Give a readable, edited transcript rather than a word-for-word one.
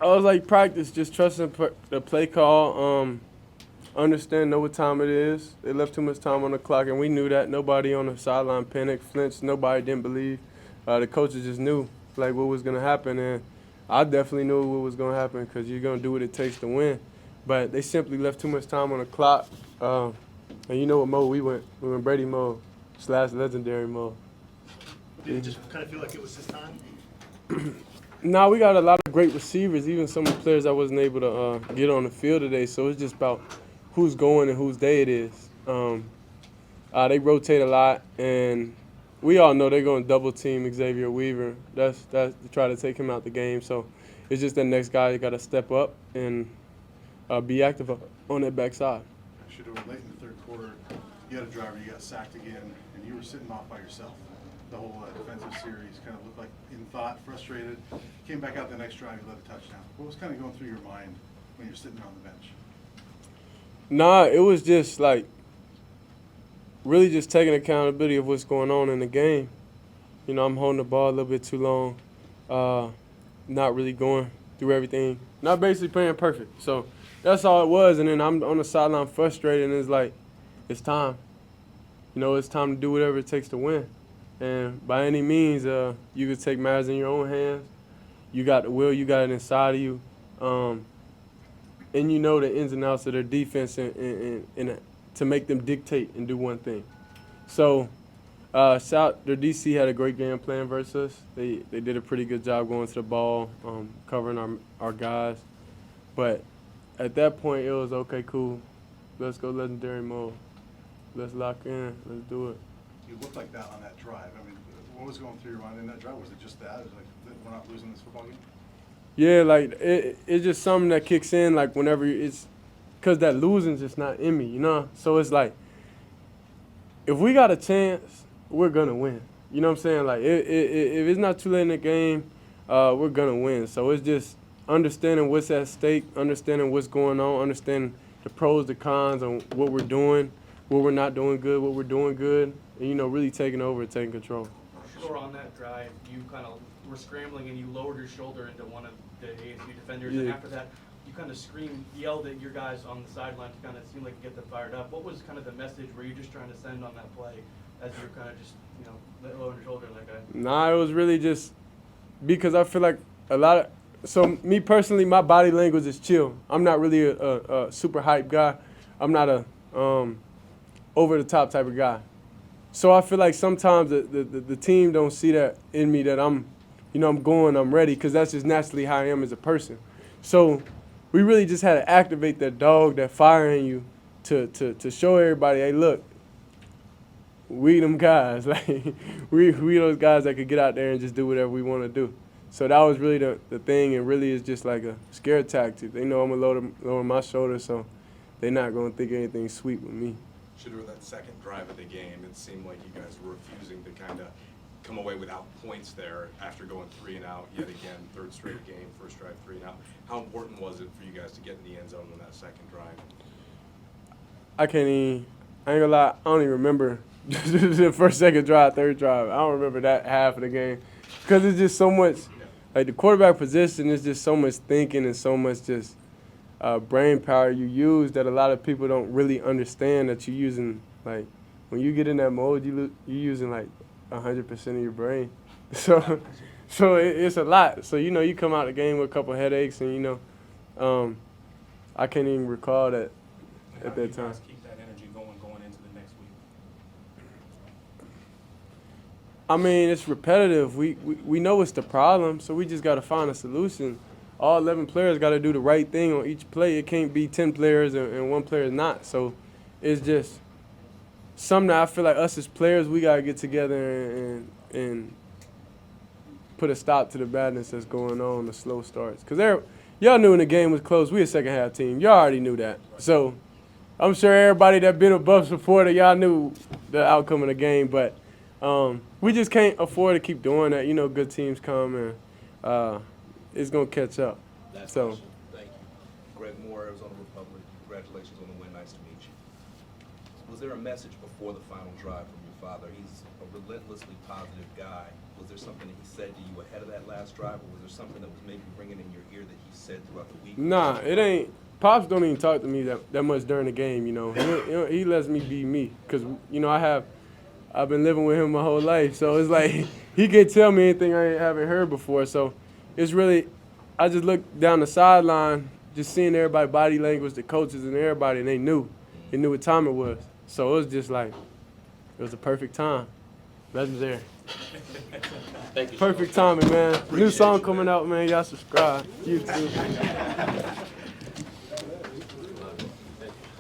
I was like practice, just trusting the play call. Understand, know what time it is. They left too much time on the clock, and we knew that. Nobody on the sideline panicked, flinched. Nobody didn't believe. The coaches just knew like what was gonna happen, and I definitely knew what was gonna happen because you're gonna do what it takes to win. But they simply left too much time on the clock, and you know what mode we went? We went Brady mode / legendary mode. Did it just kind of feel like it was his time? Now we got a lot of great receivers, even some of the players I wasn't able to get on the field today. So it's just about who's going and whose day it is. They rotate a lot, and we all know they're going to double team Xavier Weaver. That's to try to take him out the game. So it's just the next guy got to step up and be active on that backside. Shedeur, late in the third quarter, you had a driver, you got sacked again, and you were sitting off by yourself. The whole defensive series kind of looked like in thought, frustrated. Came back out the next drive, you led a touchdown. What was kind of going through your mind when you're sitting on the bench? Nah, it was just like really just taking accountability of what's going on in the game. You know, I'm holding the ball a little bit too long, not really going through everything, not basically playing perfect. So that's all it was. And then I'm on the sideline frustrated, and it's like, it's time. You know, it's time to do whatever it takes to win. And by any means, you could take matters in your own hands. You got the will, you got it inside of you. And you know the ins and outs of their defense and to make them dictate and do one thing. So their DC had a great game plan versus us. They did a pretty good job going to the ball, covering our guys. But at that point, it was, okay, cool. Let's go legendary mode. Let's lock in. Let's do it. You looked like that on that drive. I mean, what was going through your mind in that drive? Was it just that? It was like, we're not losing this football game? Yeah, like it's just something that kicks in like whenever it's because that losing's just not in me, you know? So it's like if we got a chance, we're gonna win. You know what I'm saying? Like if it's not too late in the game, we're gonna win. So it's just understanding what's at stake, understanding what's going on, understanding the pros, the cons, on what we're doing, what we're not doing good, what we're doing good, and you know, really taking over and taking control. Sure, on that drive, you kind of were scrambling and you lowered your shoulder into one of the ASU defenders, Yeah. and after that, you kind of yelled at your guys on the sideline to kind of seem like you get them fired up. What was kind of the message? Were you just trying to send on that play as you're kind of just, you know, lowering your shoulder like that? Nah, it was really just because I feel like a lot of. So me personally, my body language is chill. I'm not really a super hype guy. I'm not a over the top type of guy. So I feel like sometimes the team don't see that in me, that I'm ready, because that's just naturally how I am as a person. So we really just had to activate that dog, that fire in you, to show everybody, hey, look, we them guys, like we those guys that could get out there and just do whatever we want to do. So that was really the thing, and really is just like a scare tactic. They know I'm gonna lower my shoulder, so they're not gonna think anything sweet with me. Shedeur, that second drive of the game, it seemed like you guys were refusing to kind of come away without points there after going 3 and out yet again, third straight game, first drive 3 and out. How important was it for you guys to get in the end zone on that second drive? I ain't gonna lie, I don't even remember the first, second drive, third drive. I don't remember that half of the game, because it's just so much, like the quarterback position is just so much thinking and so much just brain power you use that a lot of people don't really understand that you're using. Like when you get in that mode, you're using like 100% of your brain. So it's a lot. So you know, you come out the game with a couple headaches, and you know, I can't even recall that at that time. How do you guys keep that energy going into the next week? I mean, it's repetitive. We know it's the problem, so we just got to find a solution. All 11 players got to do the right thing on each play. It can't be 10 players and one player is not. So it's just something that I feel like us as players, we got to get together and put a stop to the badness that's going on, the slow starts. Because y'all knew when the game was close, we a second half team. Y'all already knew that. So I'm sure everybody that been a Buff supporter, y'all knew the outcome of the game. But we just can't afford to keep doing that. You know, good teams come and it's going to catch up. Last So. question. Thank you. Greg Moore, Arizona Republic. Congratulations on the win. Nice to meet you. Was there a message before the final drive from your father? He's a relentlessly positive guy. Was there something that he said to you ahead of that last drive, or was there something that was maybe ringing in your ear that he said throughout the week? Nah, it ain't. Pops don't even talk to me that much during the game, you know. He lets me be me because, you know, I've been living with him my whole life. So it's like he can tell me anything I haven't heard before. So it's really, I just look down the sideline, just seeing everybody body language, the coaches and everybody, and they knew what time it was. So it was just like, it was a perfect time. Legendary. Thank you. Perfect timing, man. New song coming out, man. Y'all subscribe. You too.